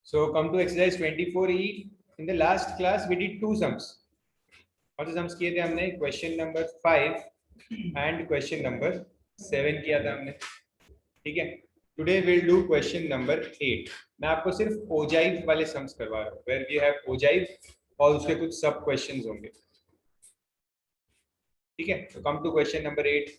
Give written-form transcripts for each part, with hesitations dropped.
So come to exercise 24E. In the last class we did two sums. और जो sums किए थे हमने question number 5 and question number 7 किया था हमने, ठीक है. Today will do question number 8. मैं आपको सिर्फ ओजाइव वाले सम्स करवा रहा हूँ, वेयर वी हैव ओजाइव और उसके कुछ सब क्वेश्चंस होंगे, ठीक है. तो come to question number 8.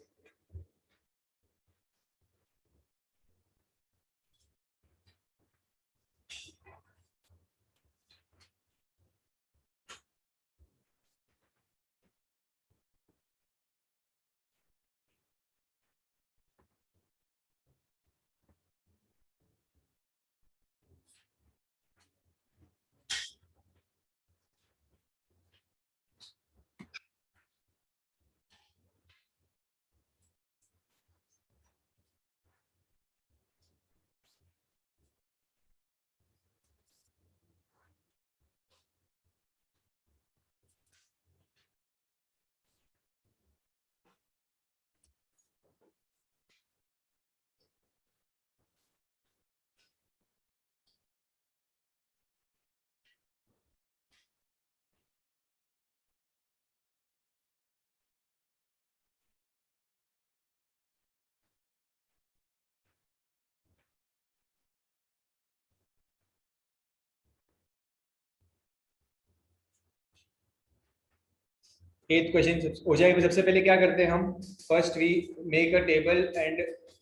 Eighth question ogive में सबसे पहले क्या करते हैं हम? First we make a table and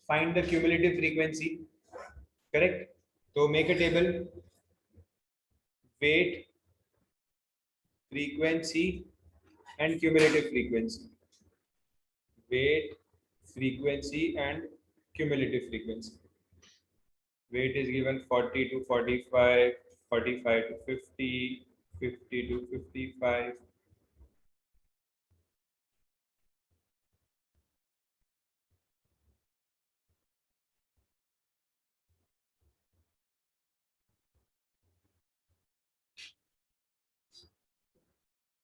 find the cumulative frequency, correct. तो make a table, weight, frequency and cumulative frequency. weight, frequency and cumulative frequency. Weight is given 40 to 45, 45 to 50, 50 to 55.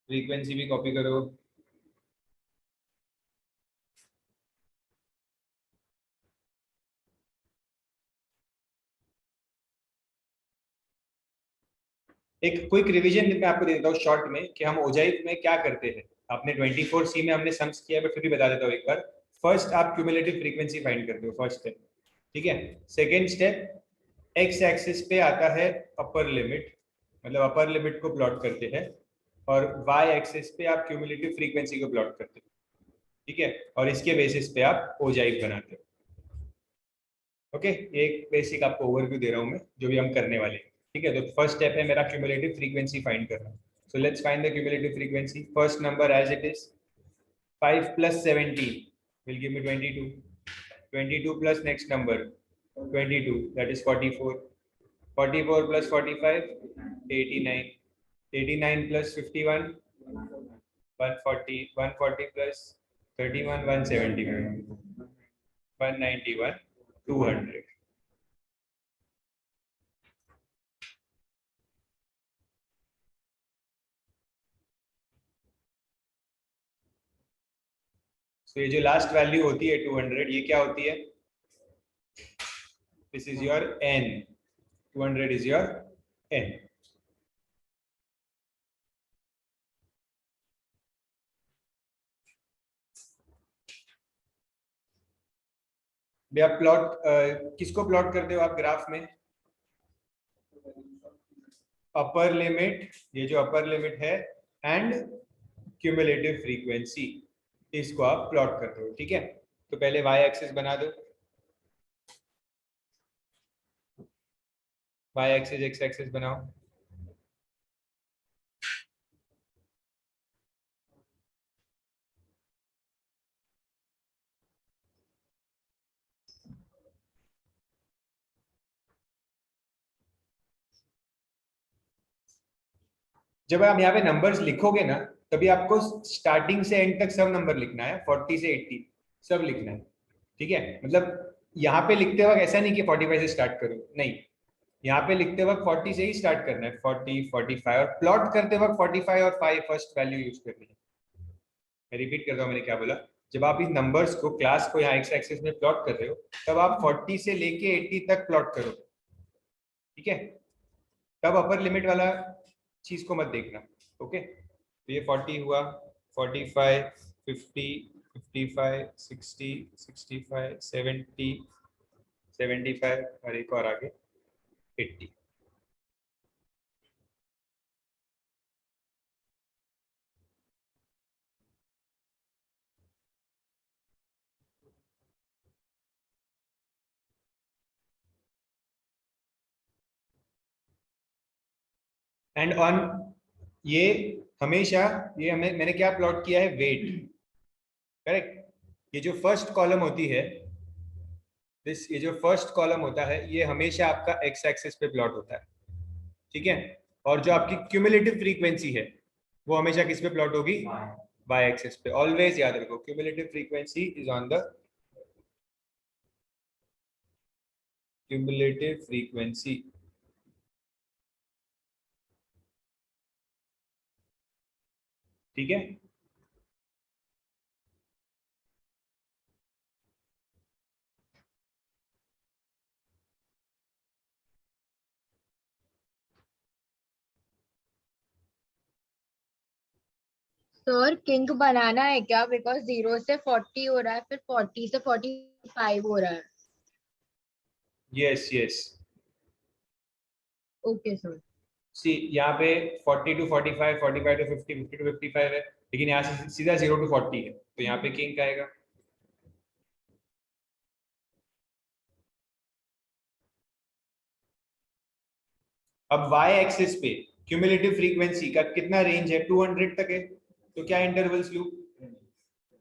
Frequency भी copy करो. एक quick revision मैं आपको दे देता हूँ short में कि हम ओजाइव में क्या करते हैं. आपने 24C में हमने सम्स किया है, फिर भी बता देता हूँ एक बार. फर्स्ट आप क्यूमुलेटिव फ्रीक्वेंसी फाइंड करते हो, फर्स्ट स्टेप, ठीक है. सेकेंड स्टेप एक्स एक्सिस पे आता है अपर लिमिट, मतलब अपर लिमिट को प्लॉट करते हैं, और वाई एक्सिस पे आप क्यूमुलेटिव फ्रीक्वेंसी को प्लॉट करते हो, ठीक है. और इसके बेसिस पे आप ओजाइव बनाते हो. ओके, एक बेसिक आपको ओवरव्यू दे रहा हूँ मैं जो भी हम करने वाले हैं, ठीक है. तो फर्स्ट स्टेप है मेरा क्यूमुलेटिव फ्रीक्वेंसी फाइंड करना. So let's find the cumulative frequency. First number as it is 5 plus 17 will give me 22. 22 plus next number 22, that is 44. 44 plus 45 89. 89 plus 51 140. 140 plus 31 171. 191 200. तो ये जो लास्ट वैल्यू होती है 200, ये क्या होती है? This is your n. 200 is your n. आप प्लॉट किसको प्लॉट करते हो आप ग्राफ में? अपर लिमिट, ये जो अपर लिमिट है, एंड क्यूमुलेटिव फ्रीक्वेंसी, इसको आप प्लॉट करते हो, ठीक है. तो पहले वाई एक्सिस बना दो. वाई एक्सिस एक्स एक्सिस बनाओ. जब आप यहाँ पे नंबर्स लिखोगे ना, तभी आपको स्टार्टिंग से एंड तक सब नंबर लिखना है, 40 से 80 सब लिखना है, ठीक है। मतलब यहाँ पे लिखते वक्त ऐसा नहीं कि 45 से स्टार्ट करो, नहीं, यहाँ पे लिखते वक्त 40 से ही स्टार्ट करना है, 40 45, और प्लॉट करते वक्त 45 और 5 फर्स्ट वैल्यू यूज करनी है। मैं रिपीट करता हूँ मैंने क्या बोला। जब आप इस नंबर्स को, क्लास को यहाँ एक्स एक्सिस में प्लॉट कर रहे हो, तब आप 40 से लेके 80 तक प्लॉट करो, ठीक है। तब अपर लिमिट वाला चीज को मत देखना, ओके। तो ये 40 हुआ, 45, 50, 55, 60, 65, 70, 75 और एक और आगे 80। एंड ऑन ये हमेशा, ये हमें मैंने क्या प्लॉट किया है, वेट, करेक्ट। ये जो फर्स्ट कॉलम होती है, ये जो फर्स्ट कॉलम होता है, ये हमेशा आपका एक्स एक्सिस पे प्लॉट होता है, ठीक है। और जो आपकी क्यूमुलेटिव फ्रीक्वेंसी है, वो हमेशा किस पे प्लॉट होगी, वाई एक्सिस पे। ऑलवेज याद रखो, cumulative frequency is on the cumulative frequency, ठीक है। सर किंग बनाना है क्या? बिकॉज 0 से 40 हो रहा है, फिर 40 से 45 हो रहा है। Yes yes, okay sir. See यहाँ पे 40 टू 45, 45 टू 50, 50 टू 55 है, लेकिन यहाँ से सीधा 0 टू 40 है, तो यहाँ पे किंग का आएगा। अब y एक्सिस पे क्यूमुलेटिव फ्रीक्वेंसी का कितना रेंज है, 200 तक है, तो क्या इंटरवल्स लूं,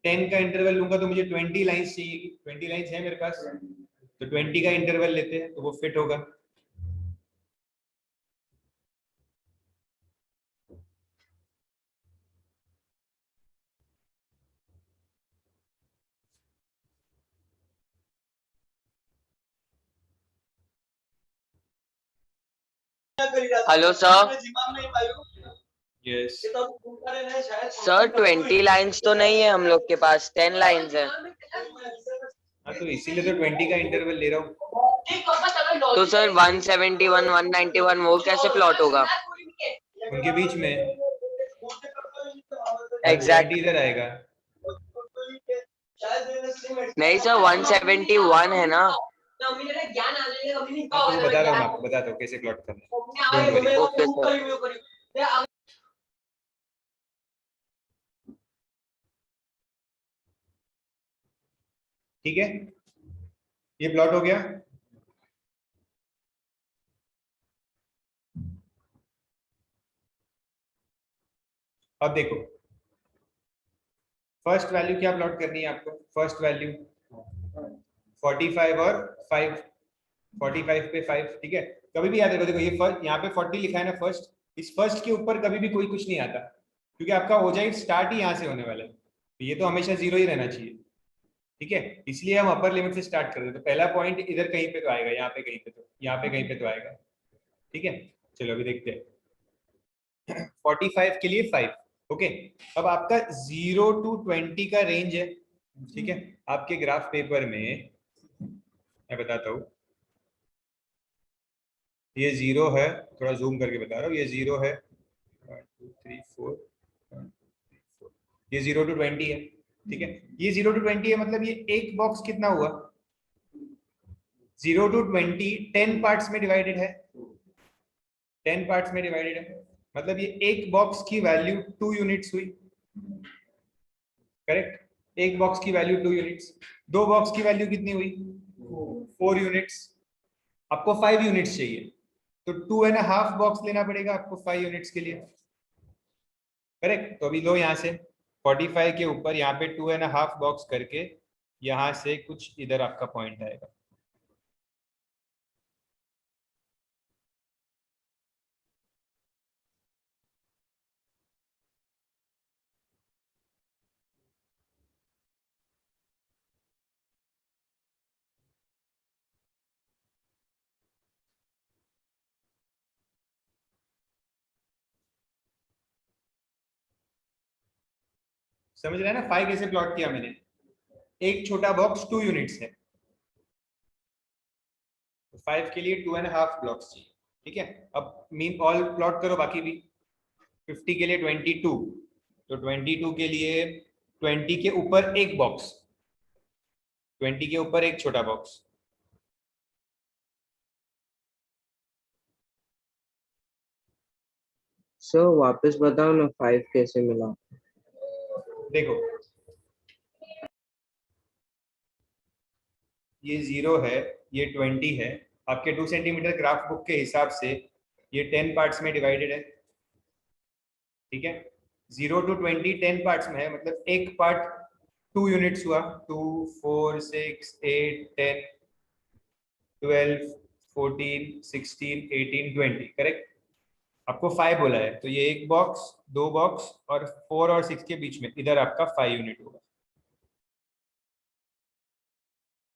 10 का इंटरवल लूंगा तो मुझे 20 लाइंस चाहिए, 20 लाइंस है मेरे पास, तो 20 का इंटरवल लेते हैं तो वो फिट होगा। Hello sir. Yes, sir 20 lines तो नहीं है हम लोग के पास, 10 लाइंस है। हाँ तो इसीलिए तो 20 का इंटरवल ले रहा हूँ। तो सर 171, 191 वो कैसे प्लॉट होगा? उनके बीच में, और 20 एग्जैक्ट इधर आएगा। नहीं सर, 171 है ना। हाँ तो वो बता रहा हूँ, मैं आपको बताता हूँ कैसे प्लॉट करना है, डोंट वरी। Okay sir. ठीक है, ये प्लॉट हो गया। अब देखो, फर्स्ट वैल्यू क्या प्लॉट करनी है आपको, फर्स्ट वैल्यू 45 और 5, 45 पे 5, ठीक है। कभी भी याद रखो, देखो ये फर्स्ट, यहाँ पे 40 लिखा है ना फर्स्ट, इस फर्स्ट के ऊपर कभी भी कोई कुछ नहीं आता, क्योंकि आपका ओजाइव स्टार्ट ही यहाँ से होने वाला है, तो ये तो हमेशा जीरो ही रहना चाहिए, ठीक है। इसलिए हम अपर लिमिट से स्टार्ट कर रहे हैं, तो पहला पॉइंट इधर कहीं पे तो आएगा, यहाँ पे कहीं पे तो, यहाँ पे कहीं पे तो आएगा, ठीक है। चलो अभी देखते हैं। 45 के लिए 5, ओके। अब आपका 0 टू 20 का रेंज है, ठीक है। आपके ग्राफ पेपर में मैं बताता हूँ, ये 0 है, थोड़ा जूम करके बता रहा हूँ, ये 0 है, 1 2 3 4, 1 2 3 4, ये 0 टू 20 है, ठीक है। ये 0 टू 20 है, मतलब ये एक बॉक्स कितना हुआ, 0 टू 20 10 पार्ट्स में डिवाइडेड है, 10 पार्ट्स में डिवाइडेड है, मतलब ये एक बॉक्स की वैल्यू 2 यूनिट्स हुई, करेक्ट। एक बॉक्स की वैल्यू 2 यूनिट्स, दो बॉक्स की वैल्यू कितनी हुई, 4 यूनिट्स। आपको 5 यूनिट्स चाहिए, तो 2.5 बॉक्स लेना पड़ेगा आपको 5 यूनिट्स के लिए, करेक्ट। तो अभी लो यहाँ से 45 के ऊपर यहाँ पे 2.5 बॉक्स करके यहाँ से कुछ इधर आपका पॉइंट आएगा, समझ रहे हैं ना 5 कैसे प्लॉट किया मैंने, एक छोटा बॉक्स 2 यूनिट्स है, 5 के लिए 2.5 ब्लॉक्स चाहिए, ठीक है। अब मीन ऑल प्लॉट करो बाकी भी, 50 के लिए 22, तो 22 के लिए 20 के ऊपर एक बॉक्स, 20 के ऊपर एक छोटा बॉक्स। सर वापस बताओ ना 5 कैसे मिला। देखो ये 0 है, ये 20 है, आपके 2 सेंटीमीटर ग्राफ बुक के हिसाब से ये 10 पार्ट्स में डिवाइडेड है, ठीक है। 0 to 20 10 पार्ट्स में है, मतलब एक पार्ट 2 यूनिट्स हुआ, 2 4 6 8 10 12 14 16 18 20, करेक्ट। आपको 5 बोला है, तो ये एक बॉक्स, 2 बॉक्स और 4 और 6 के बीच में इधर आपका 5 यूनिट होगा।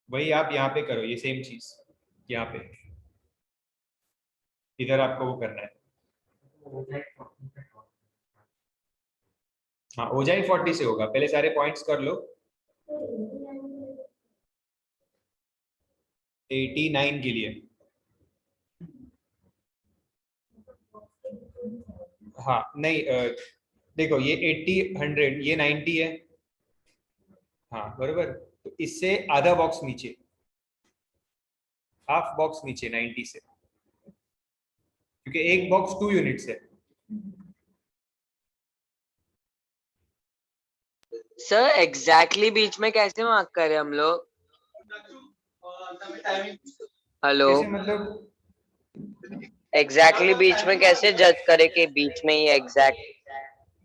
वही आप यहाँ पे करो, ये सेम चीज यहाँ पे इधर आपको वो करना है। हाँ ओजाई 40 से होगा, पहले सारे पॉइंट्स कर लो। 89 के लिए, हाँ नहीं देखो ये 80 100 ये 90 है, हाँ बरोबर, तो इससे आधा बॉक्स नीचे, हाफ बॉक्स नीचे 90 से, क्योंकि एक बॉक्स 2 यूनिट्स है। सर एग्जैक्टली बीच में कैसे मार्क करें हम लोग? हेलो, कैसे मतलब? एग्जैक्टली बीच में कैसे जज करें कि बीच में ही एग्जैक्ट?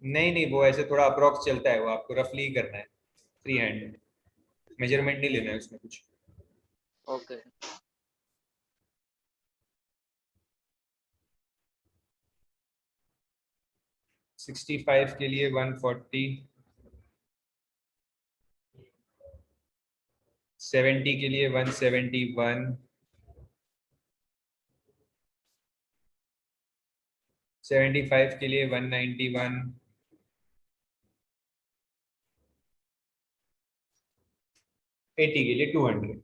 नहीं वो ऐसे थोड़ा अप्रोक्स चलता है, वो आपको रफली ही करना है, फ्री हैंड, मेजरमेंट नहीं लेना है उसमें कुछ। ओके। 65 के लिए 140, 70 के लिए 171, 75 के लिए 191, 80 के लिए 200।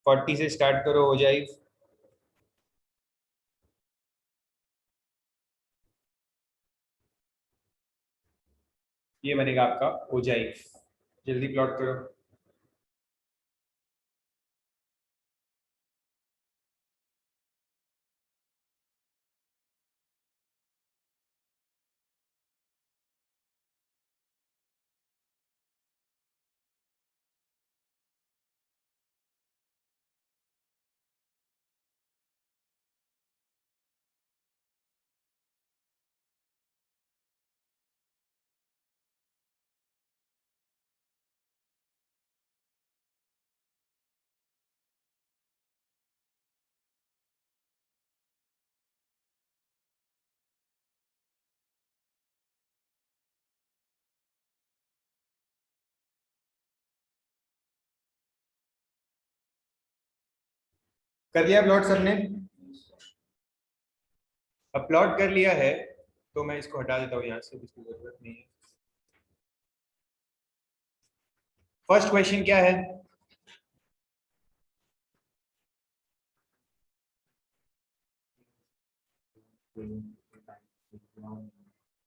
40 से स्टार्ट करो हो जाए, ये बनेगा आपका ओजाई। जल्दी प्लॉट करो। कर लिया प्लॉट सबने? अब प्लॉट कर लिया है तो मैं इसको हटा देता हूँ यहाँ से, इसकी जरूरत नहीं है। फर्स्ट क्वेश्चन क्या है?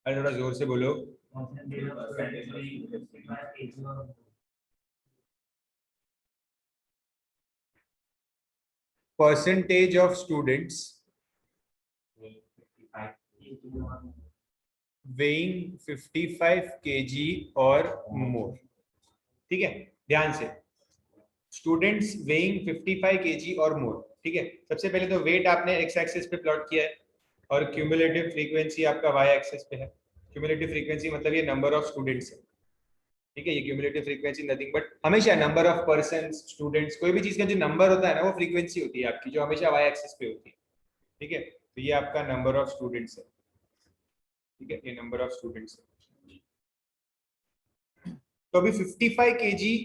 अरे थोड़ा जोर से बोलो। Percentage of students weighing 55 kg और मोर, ठीक है। ध्यान से, स्टूडेंट्स weighing 55 kg और मोर, ठीक है। सबसे पहले तो वेट आपने एक्स एक्सिस पे प्लॉट किया है और क्यूमुलेटिव फ्रीक्वेंसी आपका वाई एक्सिस पे है। क्यूमुलेटिव फ्रीक्वेंसी मतलब ये नंबर ऑफ स्टूडेंट्स है, ठीक है। ये क्यूमुलेटिव फ्रीक्वेंसी नथिंग बट हमेशा नंबर ऑफ पर्सन स्टूडेंट्स, कोई भी चीज का जो नंबर होता है ना वो फ्रीक्वेंसी होती है आपकी, जो हमेशा वाई एक्सिस पे होती है, ठीक है। तो ये आपका नंबर ऑफ स्टूडेंट्स है, ठीक है, ये नंबर ऑफ स्टूडेंट्स है। तो अभी 55 केजी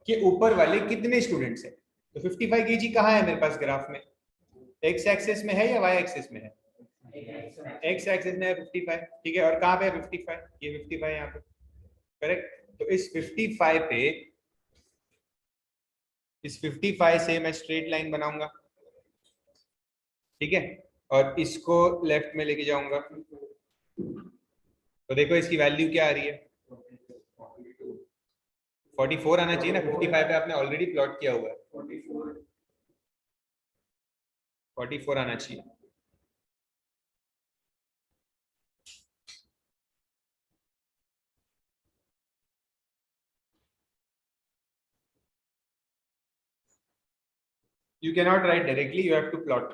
के ऊपर वाले कितने स्टूडेंट्स हैं? तो 55 केजी कहाँ है मेरे पास ग्राफ में? एक्स एक्सिस में है या वाई एक्सिस में है? एक्स एक्सिस में है 55, ठीक है। और कहाँ पे है 55? ये 55 यहाँ पे, करेक्ट। तो इस 55 से मैं स्ट्रेट लाइन बनाऊंगा, ठीक है, और इसको लेफ्ट में लेके जाऊंगा। तो देखो इसकी वैल्यू क्या आ रही है, 44 आना चाहिए ना, 55 पे आपने ऑलरेडी प्लॉट किया हुआ है, 44 आना चाहिए। You cannot write directly, you have to plot,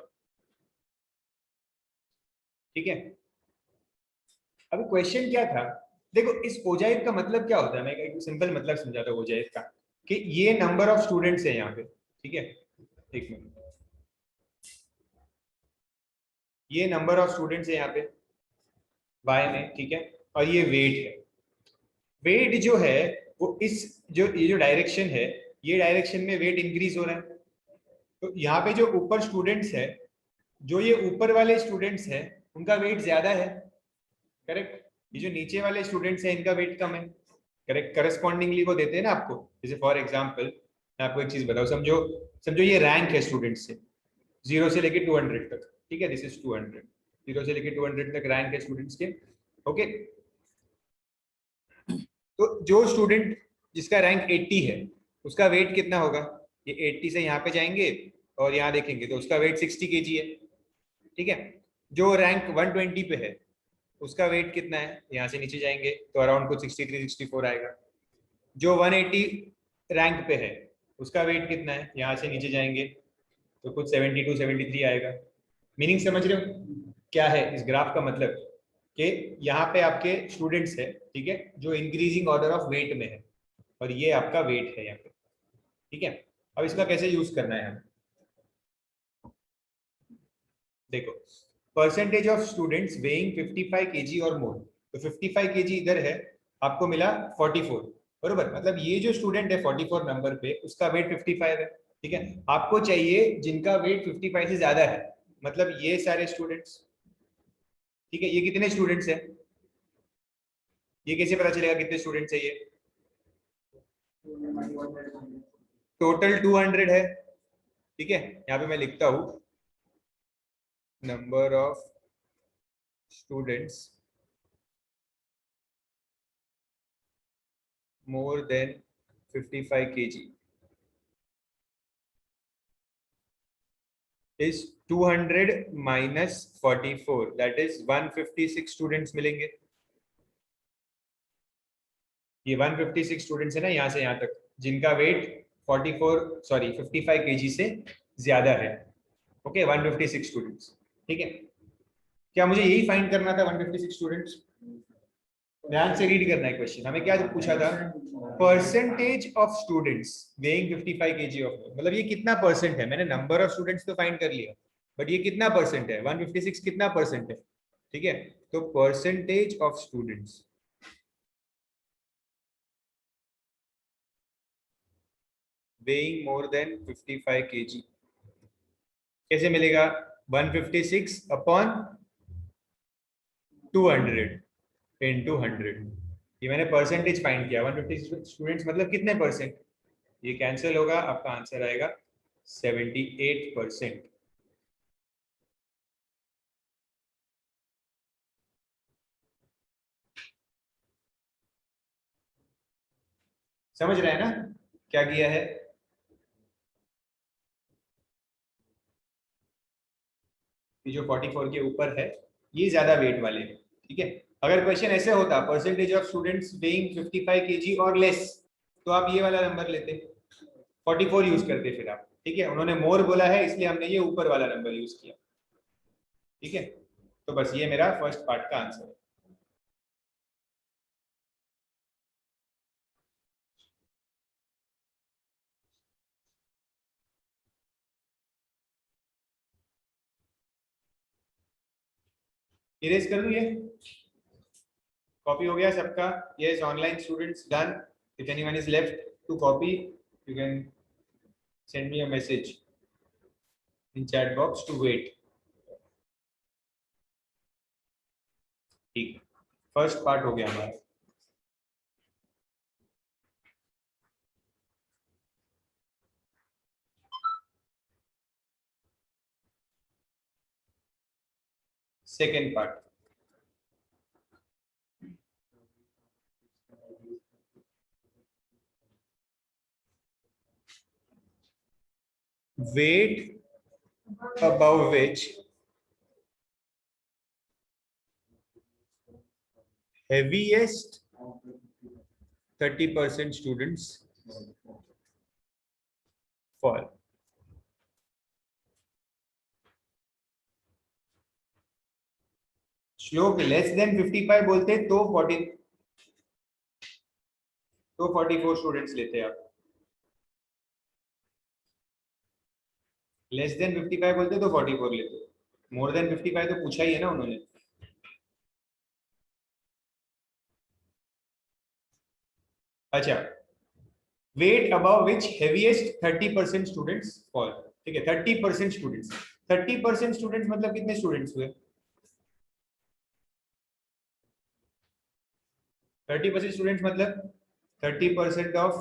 ठीक है। अभी क्वेश्चन क्या था, देखो इस ओजाइव का मतलब क्या होता है, मैं एक सिंपल मतलब समझाता हूँ ओजाइव का, कि ये नंबर ऑफ स्टूडेंट्स है यहाँ पे, ठीक है, एक मिनट, ये नंबर ऑफ स्टूडेंट्स है यहाँ पे वाई में, ठीक है, और ये वेट है। वेट जो है वो इस जो ये जो डायरेक्शन है, ये डायरेक्शन में वेट इंक्रीज हो रहा है। तो यहाँ पे जो ऊपर स्टूडेंट्स है, जो ये ऊपर वाले स्टूडेंट्स हैं उनका वेट ज्यादा है, करेक्ट। ये जो नीचे वाले स्टूडेंट्स हैं इनका वेट कम है, करेक्ट। करस्पॉन्डिंगली वो देते हैं ना आपको, जैसे फॉर एग्जांपल मैं आपको एक चीज बताऊं, समझो समझो ये रैंक है स्टूडेंट्स से 0 से लेके 200 तक, ठीक है, दिस इज 200, 0 से लेके 200 तक रैंक है स्टूडेंट्स के, ओके। तो जो स्टूडेंट जिसका रैंक 80 है उसका वेट कितना होगा, ये 80 से यहाँ पे जाएंगे और यहाँ देखेंगे तो उसका वेट 60 kg है, ठीक है। जो रैंक 120 पे है उसका वेट कितना है, यहाँ से नीचे जाएंगे तो अराउंड कुछ 63 64 आएगा। जो 180 रैंक पे है उसका वेट कितना है, यहाँ से नीचे जाएंगे तो कुछ 72 73 आएगा। मीनिंग समझ रहे हो क्या है इस ग्राफ का मतलब, कि यहाँ पे आपके स्टूडेंट्स है, ठीक है, जो इंक्रीजिंग ऑर्डर ऑफ वेट में है, और ये आपका वेट है यहाँ पे, ठीक है। अब इसका कैसे यूज करना है हमें, देखो percentage of students weighing 55 kg और मोर, तो 55 kg इधर है, आपको मिला 44, बरोबर। मतलब ये जो स्टूडेंट है 44 नंबर पे उसका वेट 55 है, ठीक है। आपको चाहिए जिनका वेट 55 से ज्यादा है, मतलब ये सारे स्टूडेंट्स, ठीक है। ये कितने स्टूडेंट्स हैं, ये कैसे पता चलेगा कितने स्टूडेंट्स है, ये टोटल 200 है, ठीक है। यहाँ पे मैं लिखता हूँ number of students more than 55 kg is 200 minus 44, that is 156 students मिलेंगे। ये 156 स्टूडेंट्स है ना यहाँ से यहाँ तक, जिनका वेट 55 kg से ज्यादा है, ओके, 156 स्टूडेंट्स, ठीक है। क्या मुझे यही फाइंड करना था 156 स्टूडेंट्स, ध्यान से रीड करना है क्वेश्चन, हमें क्या पूछा था, percentage of students weighing 55 kg of, मतलब ये कितना परसेंट है, मैंने नंबर ऑफ स्टूडेंट्स तो फाइंड कर लिया, बट ये कितना परसेंट है, 156 कितना परसेंट है, ठीक है। तो percentage of students weighing more than 55 kg कैसे मिलेगा, 156 अपॉन 200 into 100, ये मैंने परसेंटेज फाइंड किया, 156 स्टूडेंट्स मतलब कितने परसेंट, ये कैंसिल होगा, आपका आंसर आएगा 78%। समझ रहे हैं ना क्या किया है, ये जो 44 के ऊपर है ये ज्यादा वेट वाले हैं, ठीक है। अगर क्वेश्चन ऐसे होता percentage of students weighing 55 kg और लेस, तो आप ये वाला नंबर लेते, 44 यूज करते फिर आप, ठीक है। उन्होंने मोर बोला है इसलिए हमने ये ऊपर वाला नंबर यूज किया, ठीक है। तो बस ये मेरा फर्स्ट पार्ट का आंसर है। इरेज कर दूं ये, कॉपी हो गया सबका, yes online students done, if anyone is left to copy you can send me a message in chat box to wait, ठीक, फर्स्ट पार्ट हो गया हमारा। Second part, weight above which heaviest 30% students fall. Shlok less than 55 बोलते तो 44 students लेते आप। Less than 55 बोलते तो 44 लेते। मोर देन 55 तो पूछा ही है ना उन्होंने। अच्छा, weight above which heaviest 30% students fall. ठीक है, 30% स्टूडेंट्स। 30% स्टूडेंट्स मतलब कितने स्टूडेंट्स हुए? 30% स्टूडेंट्स मतलब 30% ऑफ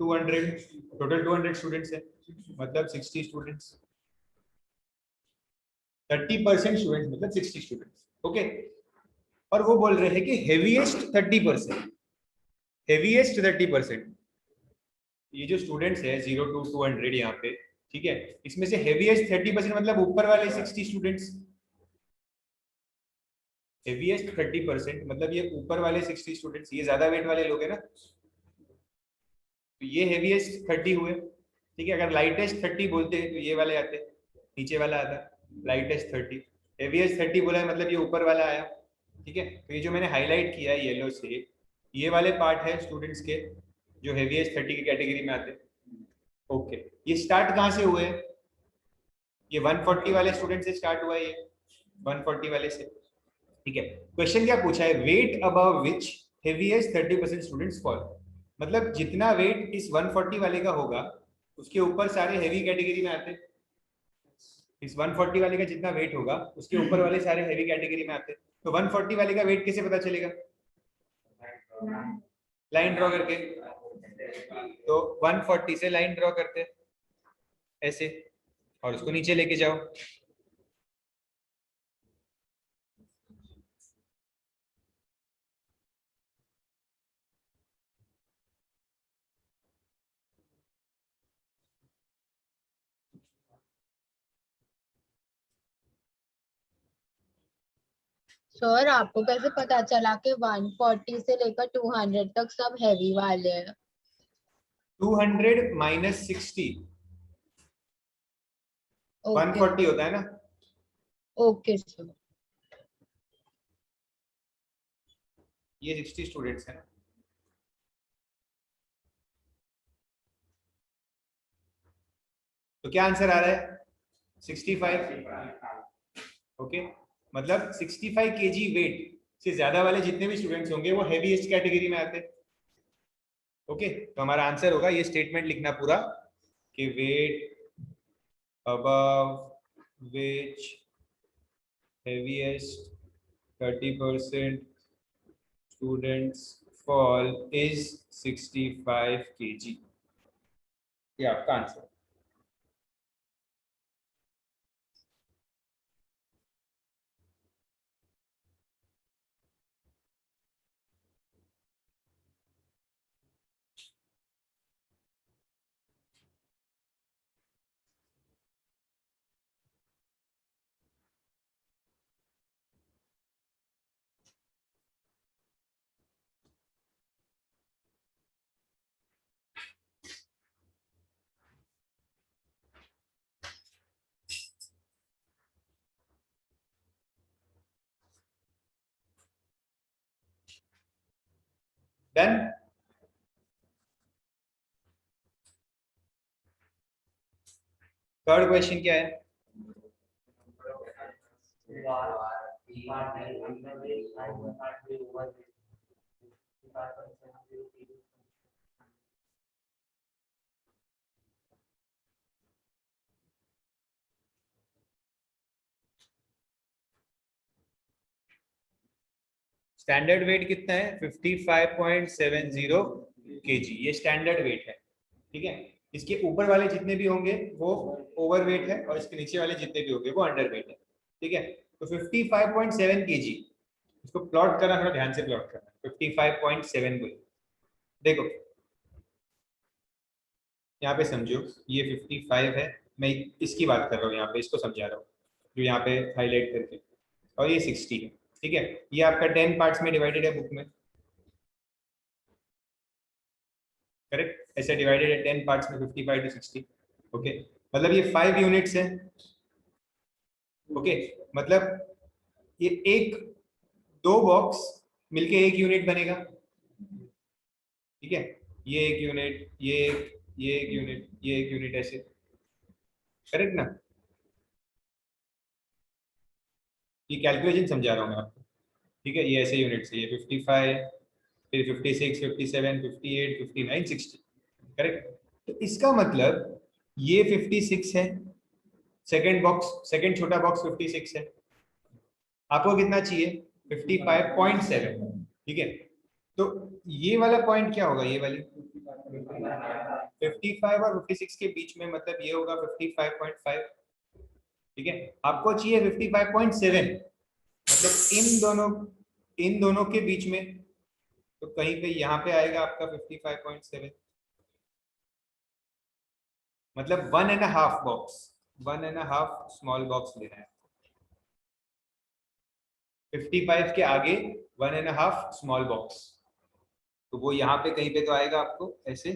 200, टोटल 200 स्टूडेंट्स है, मतलब 60 स्टूडेंट्स। 30% स्टूडेंट्स मतलब 60 स्टूडेंट्स। ओके, और वो बोल रहे हैं कि हेवीएस्ट 30%, हेवीएस्ट 30%। ये जो स्टूडेंट्स है 0 to 200 यहाँ पे, ठीक है, इसमें से हेवीएस्ट 30% मतलब ऊपर वाले 60 स्टूडेंट्स। हेवीएस्ट 30% मतलब ये ऊपर वाले 60 स्टूडेंट्स, ये ज्यादा वेट वाले लोग हैं ना, तो ये हेवीएस्ट 30 हुए। ठीक है, अगर लाइटेस्ट 30 बोलते हैं तो ये वाले आते, नीचे वाला आता लाइटेस्ट 30। हेवीएस्ट 30 बोला है मतलब ये ऊपर वाला आया। ठीक है, तो ये जो मैंने हाईलाइट किया है येलो से, ये वाले पार्ट है स्टूडेंट्स के जो हेवीएस्ट 30 की कैटेगरी में आते। ओके, ये स्टार्ट कहाँ से हुए? ये 140 वाले स्टूडेंट से स्टार्ट हुआ है, ये 140 वाले से। ठीक है, क्वेश्चन क्या पूछा है? Weight above which heaviest 30% students fall. मतलब जितना वेट इस 140 वाले का होगा उसके ऊपर सारे हेवी कैटेगरी में आते। इस 140 वाले का जितना वेट होगा उसके ऊपर वाले सारे हेवी कैटेगरी में आते। तो 140 वाले का वेट कैसे पता चलेगा? लाइन ड्रॉ करके। तो 140 से लाइन ड्रॉ करते ऐसे, और उसको नीचे लेके जाओ। सर आपको कैसे पता चला कि 140 से लेकर 200 तक सब हैवी वाले हैं? 200 माइनस 60, ओके 140 होता है ना। Okay sir. ये 60 स्टूडेंट्स है ना। तो क्या आंसर आ रहा है? 65। ओके, मतलब 65 केजी वेट से ज्यादा वाले जितने भी स्टूडेंट्स होंगे वो हेवीएस्ट कैटेगरी में आते। ओके, तो हमारा आंसर होगा, ये स्टेटमेंट लिखना पूरा कि weight above which heaviest 30% students fall is 65 kg। ये आपका आंसर। डन। थर्ड क्वेश्चन क्या है? स्टैंडर्ड वेट कितना है? 55.70 kg, ये स्टैंडर्ड वेट है। ठीक है, इसके ऊपर वाले जितने भी होंगे वो ओवर वेट है और इसके नीचे वाले जितने भी होंगे वो अंडर वेट है। ठीक है, तो 55.7 kg, इसको प्लॉट करना, थोड़ा ध्यान से प्लॉट करना, 55.7 को देखो, यहाँ पे समझो ये 55 है, मैं इसकी बात कर रहा हूँ यहाँ पे, इसको समझा रहा हूँ जो यहाँ पे हाईलाइट करके, और ये 60 है, ठीक है। ये आपका 10 पार्ट्स में डिवाइडेड है बुक में, करेक्ट, ऐसे डिवाइडेड है 10 पार्ट्स में 55 to 60, ओके। मतलब ये 5 यूनिट्स है, ओके। मतलब ये एक, दो बॉक्स मिलके एक यूनिट बनेगा, ठीक है। ये एक यूनिट, ये एक यूनिट, ये एक यूनिट, ऐसे, करेक्ट ना। ये कैलकुलेशन समझा रहा हूँ मैं आपको, ठीक है। ये ऐसे यूनिट्स है, ये 55, फिर 56, 57, 58, 59, 60, करेक्ट। तो इसका मतलब ये 56 है, सेकंड बॉक्स, सेकंड छोटा बॉक्स 56 है, आपको कितना चाहिए 55.7, ठीक है। तो ये वाला पॉइंट क्या होगा, ये वाली 55 और 56 के बीच में, मतलब ये होगा 55.5, ठीक है। आपको चाहिए 55.7, मतलब इन दोनों के बीच में, तो कहीं पे यहाँ पे आएगा आपका 55.7, मतलब 1.5 बॉक्स, 1.5 स्मॉल बॉक्स लेना है, 55 के आगे 1.5 स्मॉल बॉक्स, तो वो यहाँ पे कहीं पे तो आएगा आपको ऐसे,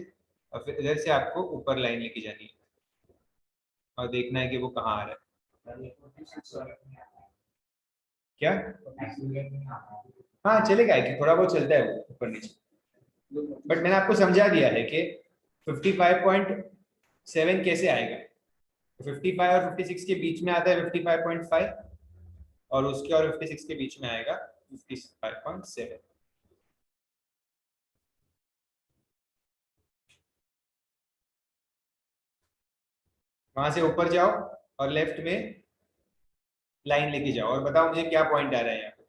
और फिर इधर से आपको ऊपर लाइन लेके जानी है और देखना है कि वो कहाँ आ रहा है। क्या, हाँ चलेगा, कि थोड़ा बहुत चलता है वो ऊपर नीचे, बट मैंने आपको समझा दिया है कि 55.7 कैसे आएगा। 55 और 56 के बीच में आता है 55.5, और उसके और 56 के बीच में आएगा 55.7। वहां से ऊपर जाओ और लेफ्ट में लाइन लेके जाओ, और बताओ मुझे क्या पॉइंट आ रहा है यहाँ पे,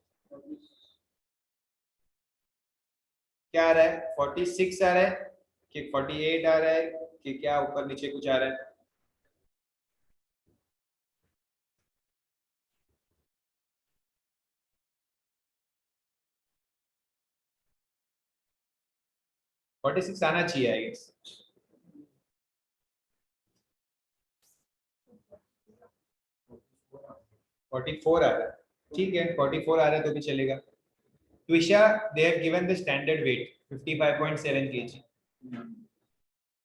क्या आ रहा है, 46 आ रहा है कि 48 आ रहा है कि क्या, ऊपर नीचे कुछ आ रहा है। फोर्टी सिक्स आना चाहिए आई गेस, 44 आ रहा है, ठीक है, 44 आ रहा है तो भी चलेगा। Twisha, they have given the standard weight 55.7 kg,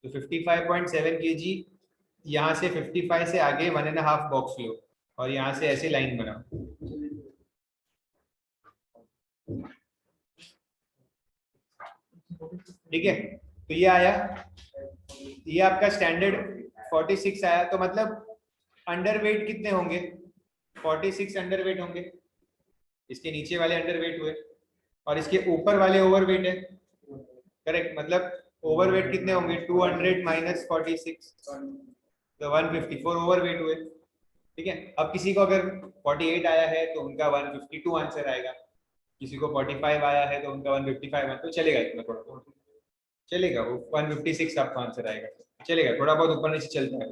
तो 55.7 kg, यहाँ से 55 से आगे 1.5 बॉक्स लो, और यहाँ से ऐसे लाइन बनाओ, ठीक है। तो ये आया, ये आपका स्टैंडर्ड 46 आया, तो मतलब अंडरवेट कितने होंगे, 46 अंडरवेट होंगे, इसके नीचे वाले अंडरवेट हुए, और इसके ऊपर वाले ओवरवेट है, करेक्ट। मतलब ओवरवेट कितने होंगे, 200 माइनस 46, तो 154 ओवरवेट हुए, ठीक है। अब किसी को अगर 48 आया है तो उनका 152 आंसर आएगा, किसी को 45 आया है तो उनका 155, तो चलेगा, इतना थोड़ा बहुत चलेगा, वो 156 आपका आंसर आएगा, चलेगा, थोड़ा बहुत ऊपर नीचे चलता है,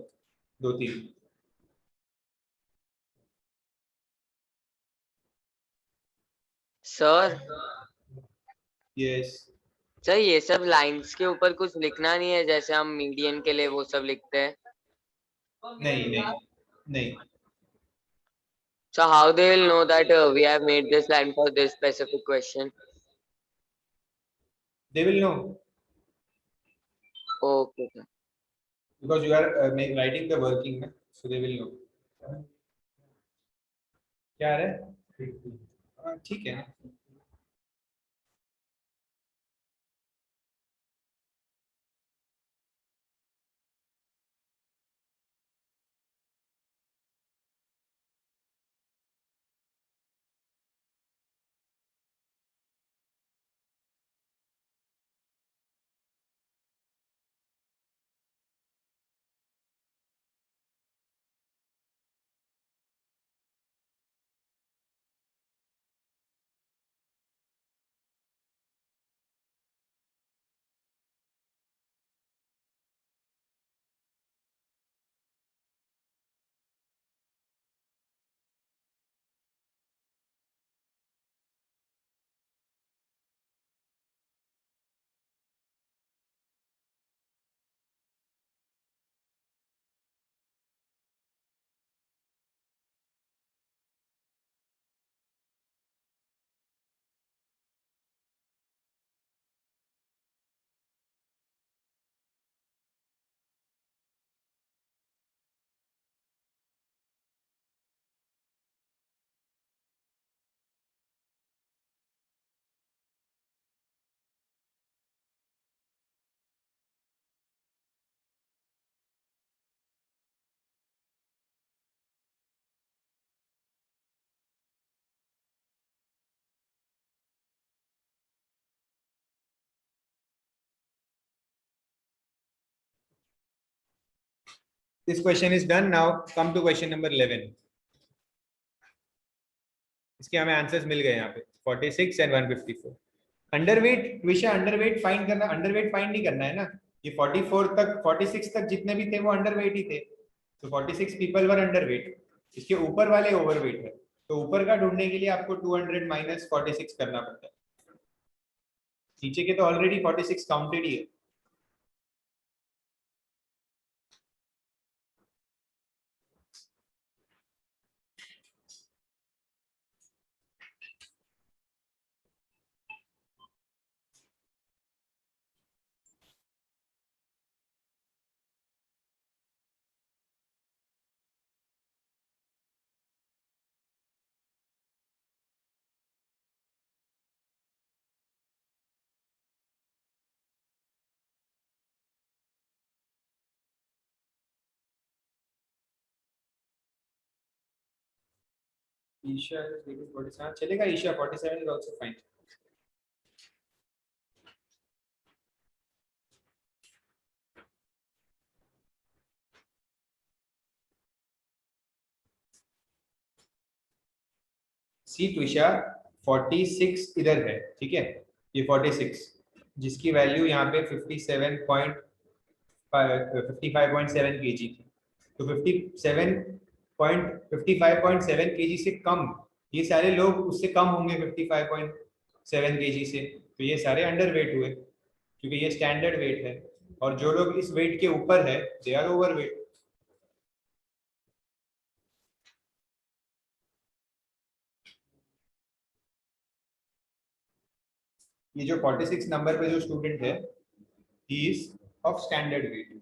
2-3। सर, यस, सर ये सब लाइंस के ऊपर कुछ लिखना नहीं है, जैसे हम मीडियन के लिए वो सब लिखते हैं। नहीं नहीं नहीं, So how they will know that we have made this line for this specific question? they will know Okay, sir. because you are writing the working, so they will know। क्या आ रहा है, हाँ, ठीक है। this question is done. Now come to question number 11. इसके हमें answers मिल गए यहाँ पे 46 एंड 154. अंडरवेट विषय अंडरवेट फाइंड करना, अंडरवेट फाइंड नहीं करना है ना. ये 44 तक 46 तक जितने भी थे वो अंडरवेट ही थे. तो 46 पीपल वर अंडरवेट. इसके ऊपर वाले ओवरवेट है, तो ऊपर का ढूंढने के लिए आपको 200 माइनस 46 करना पड़ता है. नीचे के तो ऑलरेडी 46 काउंटेड ही है. Isha is taking 47. चलेगा. Isha 47 is also fine. सी ट्विशा 46 इधर है, ठीक है. ये 46 जिसकी वैल्यू यहाँ पे 55.7 kg थी. तो 55.7 kg से कम, ये सारे लोग उससे कम होंगे 55.7 kg से. तो ये सारे अंडर वेट हुए क्योंकि ये स्टैंडर्ड वेट है. और जो लोग इस वेट के ऊपर है दे आर ओवर वेट. ये जो 46 नंबर पे जो स्टूडेंट है he is of standard weight.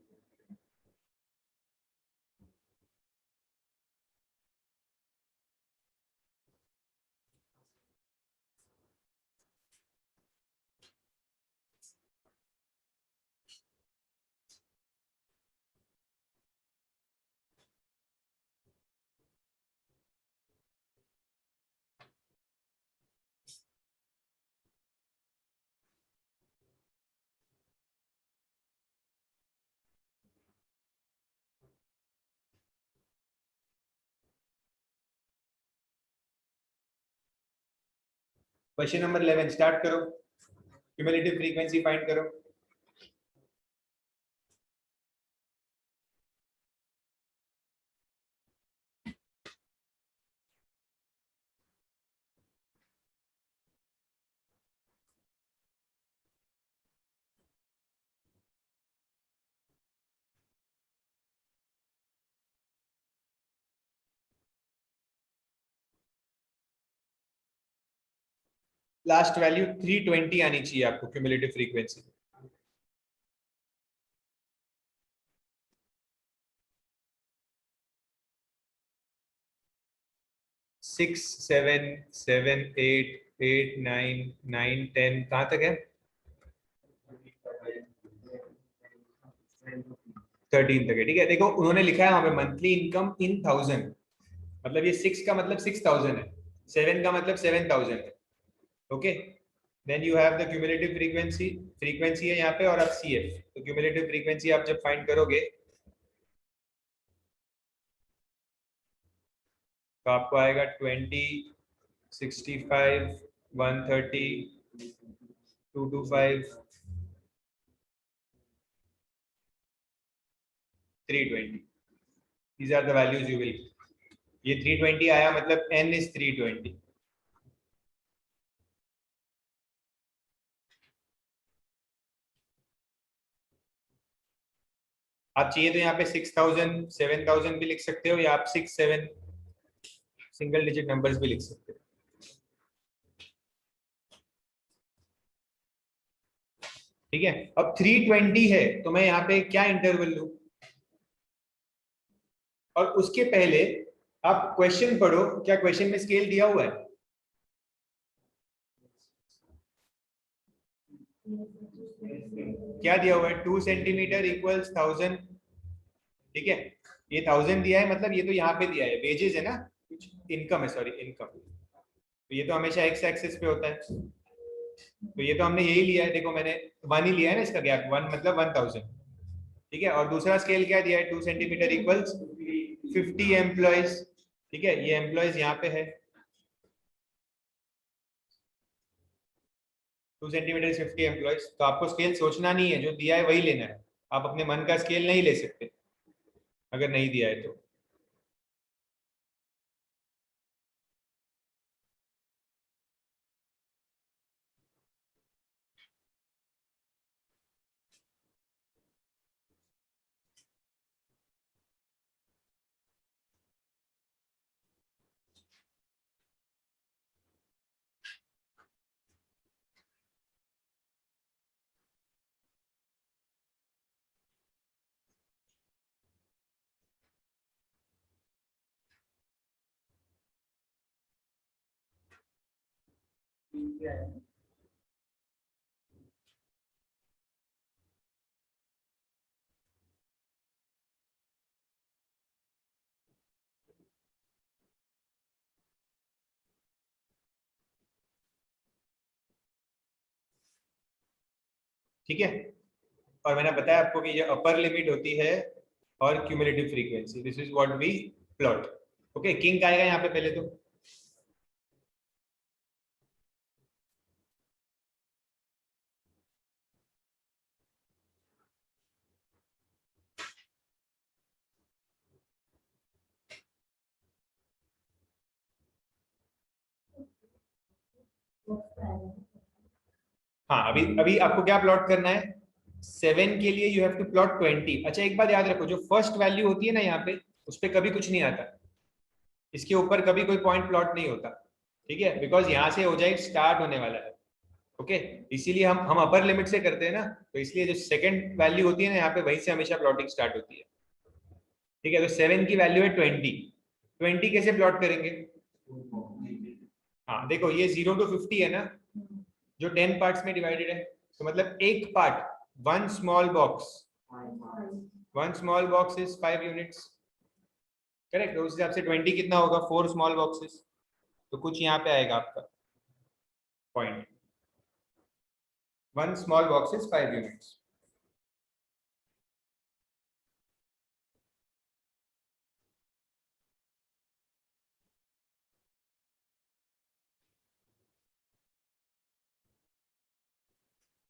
Question number 11 start करो. क्यूमुलेटिव फ्रीक्वेंसी फाइंड करो. लास्ट वैल्यू 320 आनी चाहिए आपको क्यूमुलेटिव फ्रीक्वेंसी. सिक्स 7 7 8 8 9 9 10 कहाँ तक है? 13 तक है. ठीक है. देखो उन्होंने लिखा है वहां पे मंथली इनकम इन 1000. मतलब ये 6 का मतलब 6000 है, 7 का मतलब 7000 है. Okay. Then you have the cumulative frequency है यहाँ पे और अब CF. तो क्यूमुलेटिव फ्रीक्वेंसी आप जब फाइंड करोगे तो आपको आएगा 20 65 130 225 320. These are the values you will. ये 320 आया मतलब n is 320. आप चाहिए तो यहाँ पे 6000 7000 भी लिख सकते हो या आप 6 7 सिंगल डिजिट नंबर्स भी लिख सकते हो. ठीक है. अब 320 है तो मैं यहाँ पे क्या इंटरवल लूं? और उसके पहले आप क्वेश्चन पढ़ो. क्या क्वेश्चन में स्केल दिया हुआ है? क्या दिया हुआ है? 2 सेंटीमीटर इक्वल्स 1000. ठीक है. ये 1000 दिया है मतलब ये तो यहाँ पे दिया है वेजेस है ना, कुछ इनकम है, सॉरी इनकम. तो ये तो हमेशा एक्स एक्सिस पे होता है. तो ये तो हमने यही लिया है. देखो मैंने 1 ही लिया है ना, इसका गैप 1 मतलब 1000. ठीक ठीक है, और दूसरा स्केल क्या दिया है, 2 सेंटीमीटर इक्वल्स 50 एम्प्लॉयज। ठीक है, ये एम्प्लॉयज यहाँ पे है, 2 सेंटीमीटर 50 एम्प्लॉयज। तो आपको स्केल सोचना नहीं है, जो दिया है वही लेना है, आप अपने मन का स्केल नहीं ले सकते अगर नहीं दिया है तो। ठीक है, और मैंने बताया आपको कि ये अपर लिमिट होती है और cumulative frequency, this is what we plot. Okay, किंग आएगा यहाँ पे पहले तो। हाँ, अभी अभी आपको क्या प्लॉट करना है, 7 के लिए यू हैव टू प्लॉट 20। अच्छा, एक बात याद रखो, जो फर्स्ट वैल्यू होती है ना यहाँ पे, उस पर कभी कुछ नहीं आता, इसके ऊपर कभी कोई पॉइंट प्लॉट नहीं होता। ठीक है, बिकॉज यहाँ से ओजाइट स्टार्ट होने वाला है। ओके, इसीलिए हम अपर लिमिट से करते हैं ना, तो इसलिए जो सेकंड वैल्यू होती है ना यहाँ पे, वहीं से हमेशा प्लॉटिंग स्टार्ट होती है। ठीक है, तो 7 की वैल्यू है 20 कैसे प्लॉट करेंगे। हाँ देखो, ये 0 to 50 है ना, जो 10 पार्ट्स में डिवाइडेड है, तो मतलब एक part, one small box is 5 units. Correct, तो उस हिसाब से 20 कितना होगा, 4 स्मॉल बॉक्सेस, तो कुछ यहाँ पे आएगा आपका point, one small box is 5 units.